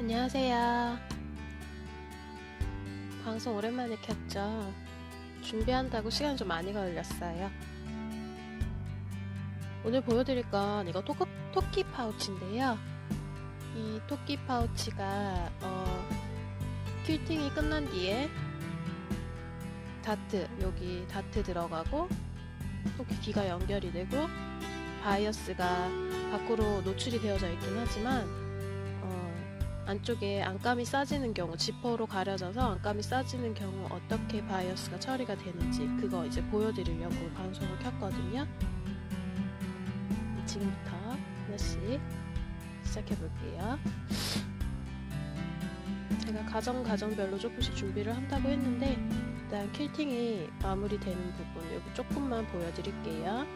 안녕하세요. 방송 오랜만에 켰죠? 준비한다고 시간이 좀 많이 걸렸어요. 오늘 보여드릴 건 이거 토끼 파우치인데요. 이 토끼 파우치가 퀼팅이 끝난 뒤에 여기 다트 들어가고 토끼 귀가 연결이 되고 바이어스가 밖으로 노출이 되어져 있긴 하지만 안쪽에 안감이 싸지는 경우, 지퍼로 가려져서 안감이 싸지는 경우 어떻게 바이어스가 처리가 되는지 그거 이제 보여드리려고 방송을 켰거든요. 지금부터 하나씩 시작해볼게요. 제가 가정별로 조금씩 준비를 한다고 했는데 일단 퀼팅이 마무리되는 부분 여기 조금만 보여드릴게요.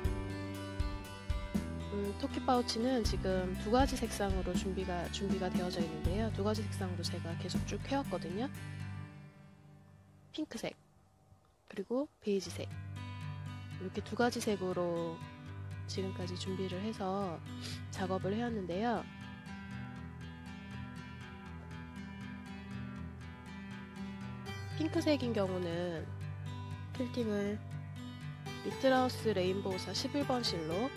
토끼 파우치는 지금 두 가지 색상으로 준비가 되어져 있는데요. 두 가지 색상으로 제가 계속 쭉 해왔거든요. 핑크색 그리고 베이지색 이렇게 두 가지 색으로 지금까지 준비를 해서 작업을 해왔는데요. 핑크색인 경우는 퀼팅을 리틀하우스 레인보우사 11번 실로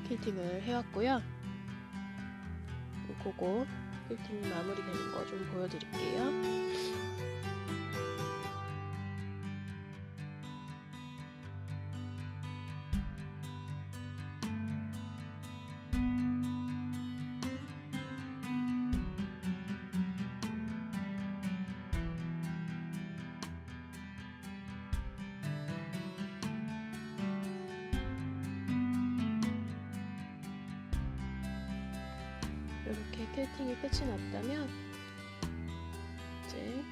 퀼팅을 해왔고요. 그거 퀼팅 마무리되는 거 좀 보여드릴게요. 이렇게 퀼팅이 끝이 났다면 이제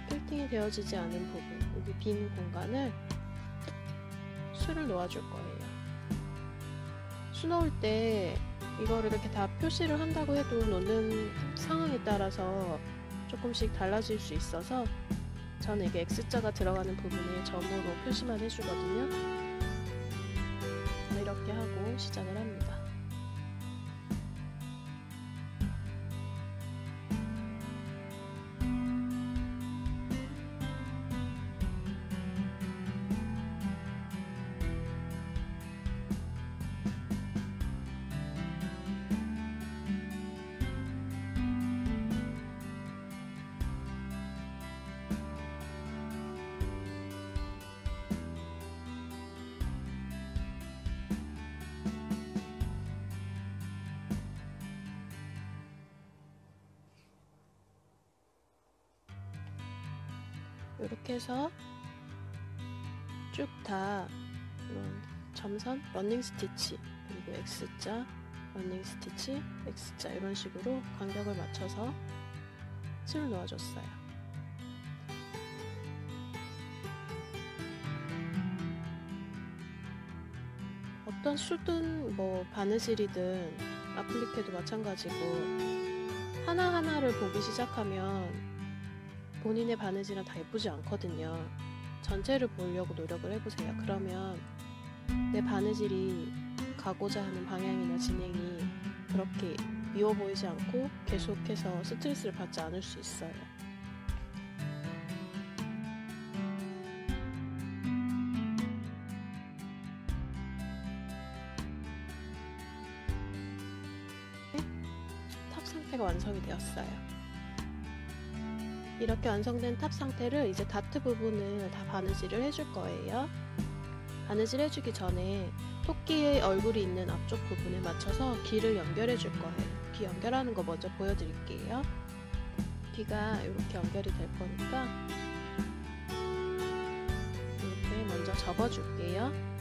퀼팅이 되어지지 않은 부분 여기 빈 공간을 수를 놓아줄 거예요. 수 놓을 때 이거를 이렇게 다 표시를 한다고 해도 놓는 상황에 따라서 조금씩 달라질 수 있어서 저는 이게 X자가 들어가는 부분에 점으로 표시만 해주거든요. 이렇게 하고 시작을 합니다. 이렇게 해서 쭉 다 이런 점선, 러닝 스티치, 그리고 X자, 러닝 스티치, X자 이런 식으로 간격을 맞춰서 실을 놓아줬어요. 어떤 수든 뭐 바느질이든 아플리케도 마찬가지고 하나하나를 보기 시작하면 본인의 바느질은 다 예쁘지 않거든요. 전체를 보려고 노력을 해보세요. 그러면 내 바느질이 가고자 하는 방향이나 진행이 그렇게 미워 보이지 않고 계속해서 스트레스를 받지 않을 수 있어요. 탑 상태가 완성이 되었어요. 이렇게 완성된 탑 상태를 이제 다트 부분을 다 바느질을 해줄 거예요. 바느질 해주기 전에 토끼의 얼굴이 있는 앞쪽 부분에 맞춰서 귀를 연결해 줄 거예요. 귀 연결하는 거 먼저 보여드릴게요. 귀가 이렇게 연결이 될 거니까 이렇게 먼저 접어 줄게요.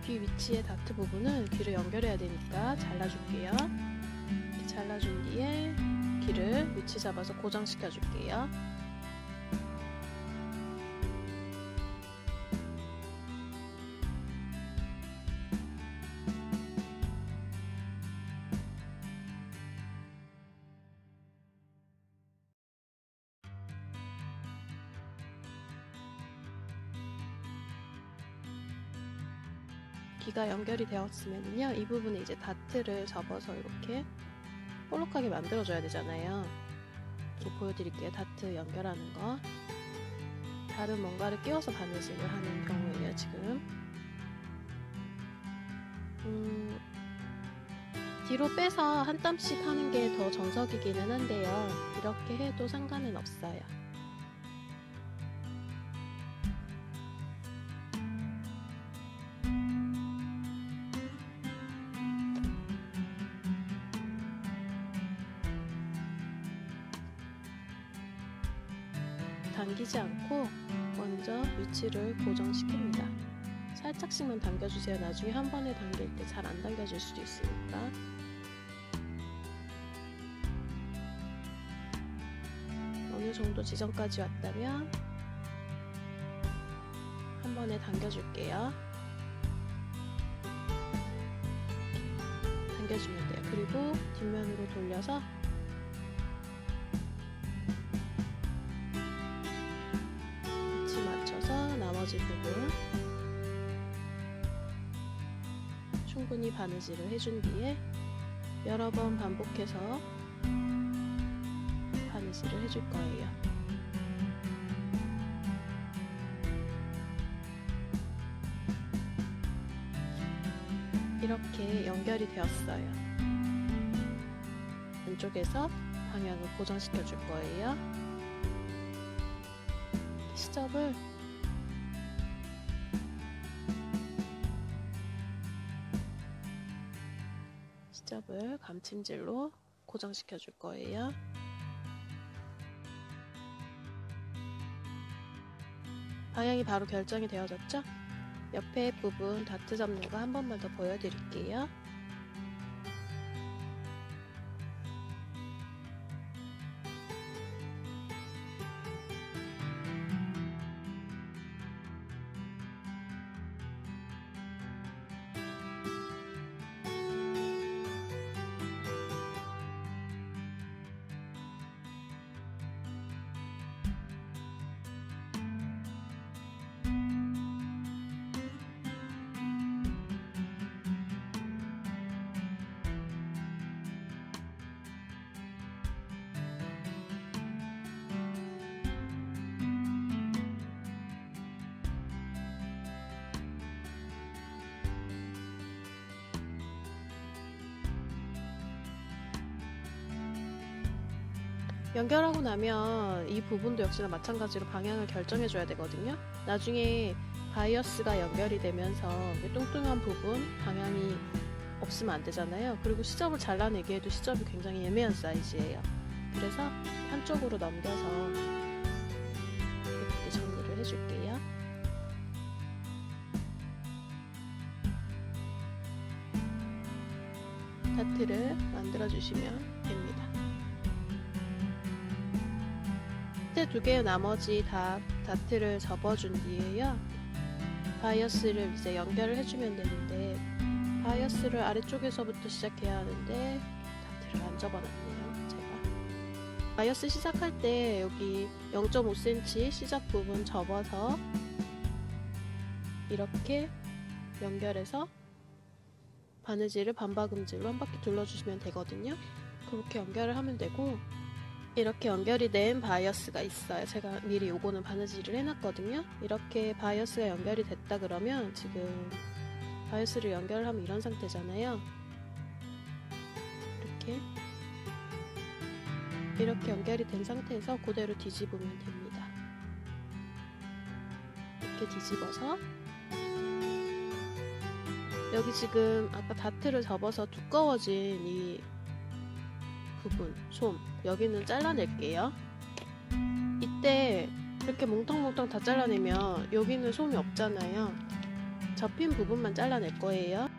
귀 위치의 다트 부분은 귀를 연결해야 되니까 잘라줄게요. 이렇게 잘라준 뒤에 귀를 위치 잡아서 고정시켜 줄게요. B가 연결이 되었으면요, 이 부분에 이제 다트를 접어서 이렇게 볼록하게 만들어줘야 되잖아요. 이렇게 보여드릴게요. 다트 연결하는 거. 다른 뭔가를 끼워서 바느질을 하는 경우에요. 지금 뒤로 빼서 한 땀씩 하는 게 더 정석이기는 한데요, 이렇게 해도 상관은 없어요. 당기지 않고 먼저 위치를 고정시킵니다. 살짝씩만 당겨주세요. 나중에 한 번에 당길 때 잘 안 당겨질 수도 있으니까. 어느 정도 지점까지 왔다면 한 번에 당겨줄게요. 당겨주면 돼요. 그리고 뒷면으로 돌려서 위치 맞춰서 나머지 부분 충분히 바느질을 해준 뒤에 여러 번 반복해서 바느질을 해줄 거예요. 이렇게 연결이 되었어요. 왼쪽에서 방향을 고정시켜 줄 거예요. 시접을 감침질로 고정시켜 줄 거예요. 방향이 바로 결정이 되어졌죠? 옆에 부분 다트 접는 거 한 번만 더 보여드릴게요. 연결하고 나면 이 부분도 역시나 마찬가지로 방향을 결정해 줘야 되거든요. 나중에 바이어스가 연결이 되면서 뚱뚱한 부분 방향이 없으면 안 되잖아요. 그리고 시접을 잘라내기에도 시접이 굉장히 애매한 사이즈예요. 그래서 한쪽으로 넘겨서 이렇게 정리를 해줄게요. 다트를 만들어 주시면 됩니다. 두 개의 나머지 다트를 접어준 뒤에요, 바이어스를 이제 연결을 해주면 되는데, 바이어스를 아래쪽에서부터 시작해야 하는데 다트를 안 접어놨네요. 제가 바이어스 시작할 때 여기 0.5cm 시작 부분 접어서 이렇게 연결해서 바느질을 반박음질로 한 바퀴 둘러주시면 되거든요. 그렇게 연결을 하면 되고, 이렇게 연결이 된 바이어스가 있어요. 제가 미리 요거는 바느질을 해놨거든요. 이렇게 바이어스가 연결이 됐다 그러면, 지금 바이어스를 연결하면 이런 상태잖아요. 이렇게 연결이 된 상태에서 그대로 뒤집으면 됩니다. 이렇게 뒤집어서 여기 지금 아까 다트를 접어서 두꺼워진 이 부분, 솜, 여기는 잘라낼게요. 이때 이렇게 몽텅몽텅 다 잘라내면 여기는 솜이 없잖아요. 접힌 부분만 잘라낼 거예요.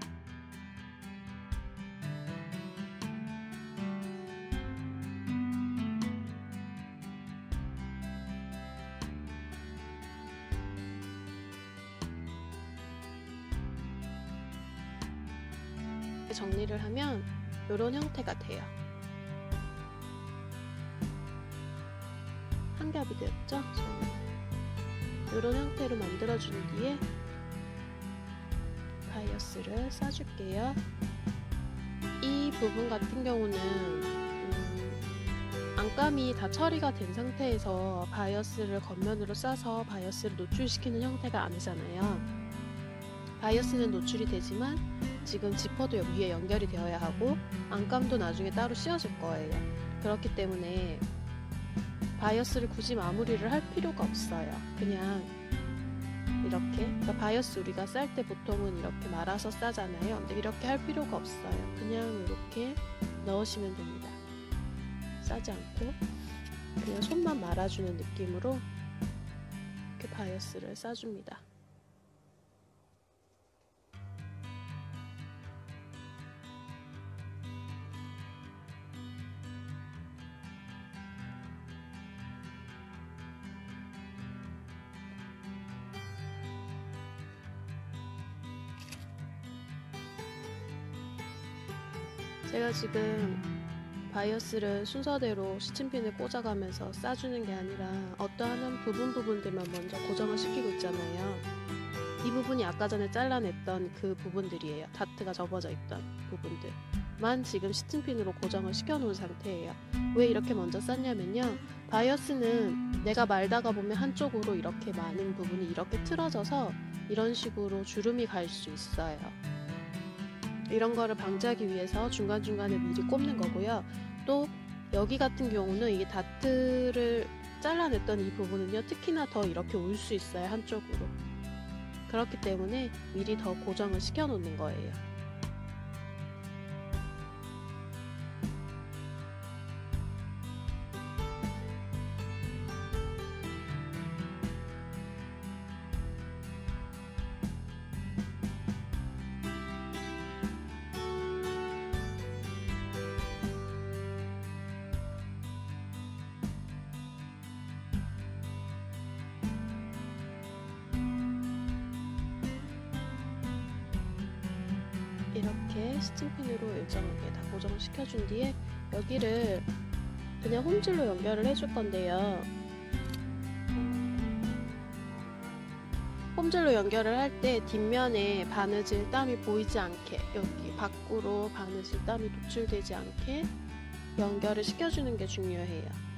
정리를 하면 이런 형태가 돼요. 한 겹이 되었죠? 이런 형태로 만들어준 뒤에 바이어스를 싸줄게요. 이 부분 같은 경우는 안감이 다 처리가 된 상태에서 바이어스를 겉면으로 싸서 바이어스를 노출시키는 형태가 아니잖아요. 바이어스는 노출이 되지만 지금 지퍼도 위에 연결이 되어야 하고 안감도 나중에 따로 씌워질 거예요. 그렇기 때문에 바이어스를 굳이 마무리를 할 필요가 없어요. 그냥 이렇게, 그러니까 바이어스 우리가 쌀 때 보통은 이렇게 말아서 싸잖아요. 근데 이렇게 할 필요가 없어요. 그냥 이렇게 넣으시면 됩니다. 싸지 않고 그냥 손만 말아주는 느낌으로 이렇게 바이어스를 싸줍니다. 제가 지금 바이어스를 순서대로 시침핀을 꽂아가면서 싸주는 게 아니라 어떠한 부분들만 먼저 고정을 시키고 있잖아요. 이 부분이 아까 전에 잘라냈던 그 부분들이에요. 다트가 접어져 있던 부분들만 지금 시침핀으로 고정을 시켜 놓은 상태예요. 왜 이렇게 먼저 쌌냐면요, 바이어스는 내가 말다가 보면 한쪽으로 이렇게 많은 부분이 이렇게 틀어져서 이런 식으로 주름이 갈 수 있어요. 이런 거를 방지하기 위해서 중간중간에 미리 꼽는 거고요. 또 여기 같은 경우는 이게 다트를 잘라냈던 이 부분은요, 특히나 더 이렇게 올 수 있어요, 한쪽으로. 그렇기 때문에 미리 더 고정을 시켜 놓는 거예요. 이렇게 스팀핀으로 일정하게 다 고정을 시켜준 뒤에 여기를 그냥 홈질로 연결을 해줄 건데요. 홈질로 연결을 할 때 뒷면에 바느질 땀이 보이지 않게, 여기 밖으로 바느질 땀이 노출되지 않게 연결을 시켜주는 게 중요해요.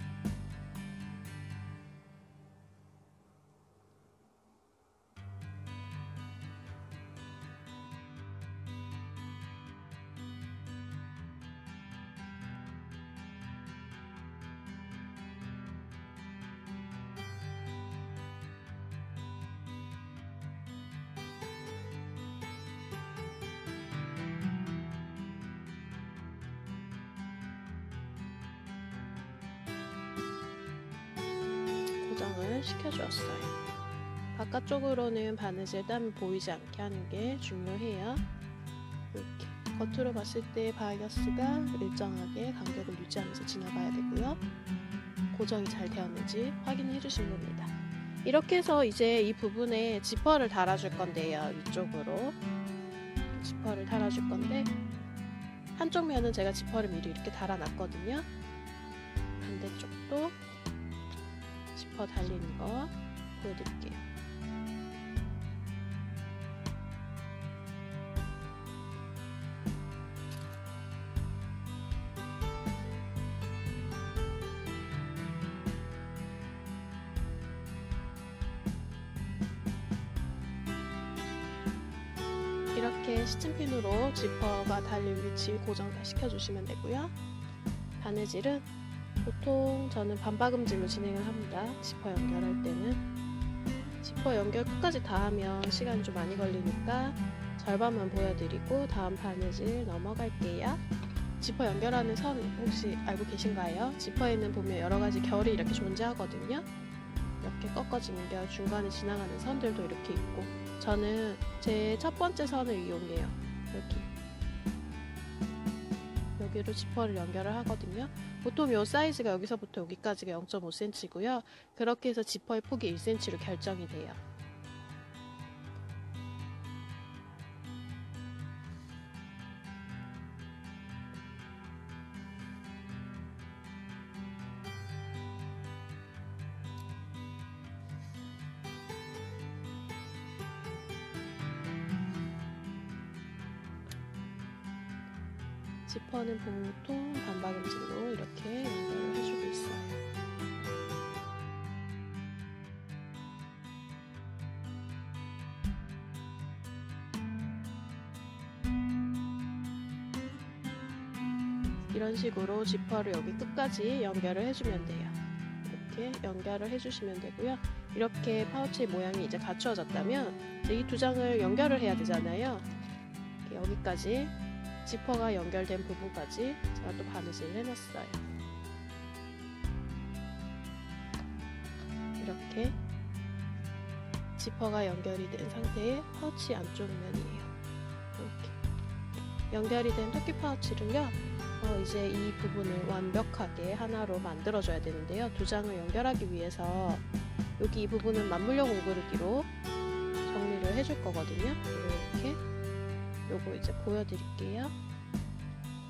고정을 시켜주었어요. 바깥쪽으로는 바느질 땀이 보이지 않게 하는 게 중요해요. 이렇게 겉으로 봤을 때 바이어스가 일정하게 간격을 유지하면서 지나가야 되고요. 고정이 잘 되었는지 확인해 주시면 됩니다. 이렇게 해서 이제 이 부분에 지퍼를 달아줄 건데요. 위쪽으로 지퍼를 달아줄 건데, 한쪽 면은 제가 지퍼를 미리 이렇게 달아놨거든요. 반대쪽도 지퍼 달리는 거 보여드릴게요. 이렇게 시침핀으로 지퍼가 달릴 위치 고정 다 시켜주시면 되고요. 바느질은 보통 저는 반박음질로 진행을 합니다. 지퍼 연결할 때는 지퍼 연결 끝까지 다 하면 시간이 좀 많이 걸리니까 절반만 보여드리고 다음 바느질 넘어갈게요. 지퍼 연결하는 선 혹시 알고 계신가요? 지퍼에는 보면 여러가지 결이 이렇게 존재하거든요. 이렇게 꺾어지는 결, 중간에 지나가는 선들도 이렇게 있고, 저는 제 첫 번째 선을 이용해요. 여기로 지퍼를 연결을 하거든요. 보통 이 사이즈가 여기서부터 여기까지가 0.5cm고요. 그렇게 해서 지퍼의 폭이 1cm로 결정이 돼요. 지퍼는 보통 반박음질로 이렇게 연결을 해주고 있어요. 이런 식으로 지퍼를 여기 끝까지 연결을 해주면 돼요. 이렇게 연결을 해주시면 되고요. 이렇게 파우치 모양이 이제 갖추어졌다면 이제 이 두 장을 연결을 해야 되잖아요. 여기까지 지퍼가 연결된 부분까지 제가 또 바느질을 해놨어요. 이렇게 지퍼가 연결이 된 상태의 파우치 안쪽 면이에요. 이렇게 연결이 된 토끼 파우치를요, 이제 이 부분을 완벽하게 하나로 만들어줘야 되는데요. 두 장을 연결하기 위해서 여기 이 부분은 맞물려 공그르기로 정리를 해줄 거거든요. 이렇게 요거 이제 보여드릴게요.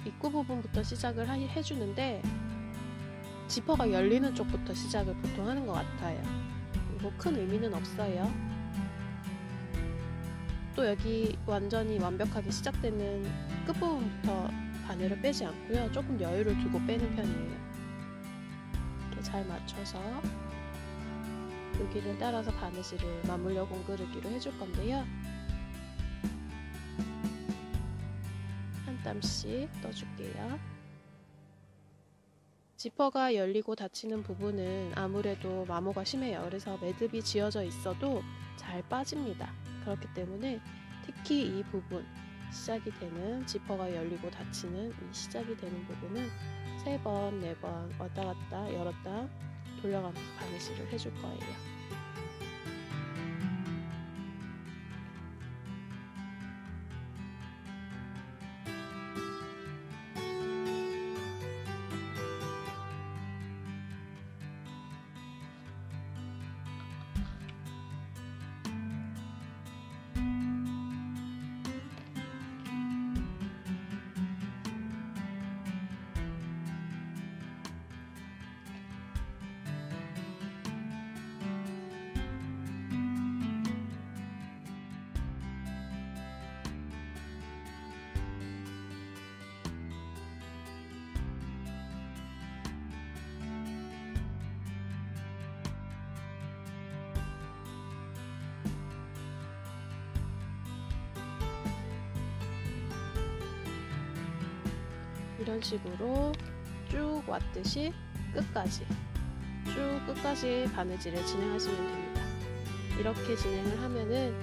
입구 부분부터 시작을 해주는데 지퍼가 열리는 쪽부터 시작을 보통 하는 것 같아요. 뭐 큰 의미는 없어요. 또 여기 완전히 완벽하게 시작되는 끝부분부터 바늘을 빼지 않고요. 조금 여유를 두고 빼는 편이에요. 이렇게 잘 맞춰서 여기를 따라서 바느질을 맞물려 공그르기로 해줄 건데요. 한 땀씩 떠줄게요. 지퍼가 열리고 닫히는 부분은 아무래도 마모가 심해요. 그래서 매듭이 지어져 있어도 잘 빠집니다. 그렇기 때문에 특히 이 부분, 시작이 되는 지퍼가 열리고 닫히는 이 시작이 되는 부분은 3번, 4번 왔다 갔다 열었다 돌려가면서 바느질을 해줄 거예요. 이런 식으로 쭉 왔듯이 끝까지 바느질을 진행하시면 됩니다. 이렇게 진행을 하면은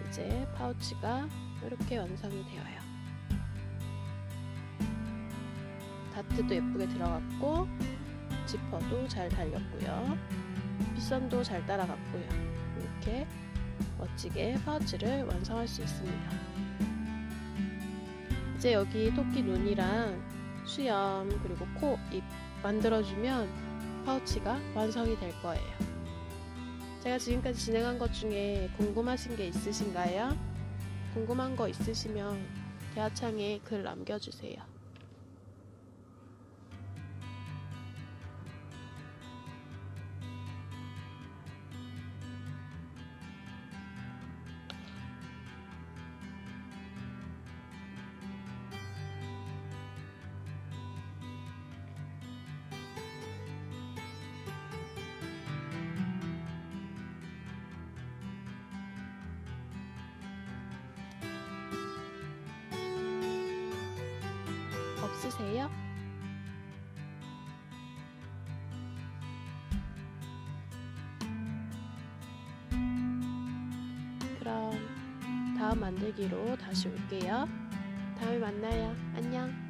이제 파우치가 이렇게 완성이 되어요. 다트도 예쁘게 들어갔고 지퍼도 잘 달렸고요. 빗선도 잘 따라갔고요. 이렇게 멋지게 파우치를 완성할 수 있습니다. 이제 여기 토끼 눈이랑 수염 그리고 코, 입 만들어주면 파우치가 완성이 될 거예요. 제가 지금까지 진행한 것 중에 궁금하신 게 있으신가요? 궁금한 거 있으시면 대화창에 글 남겨주세요. 없으세요? 그럼 다음 만들기로 다시 올게요. 다음에 만나요. 안녕.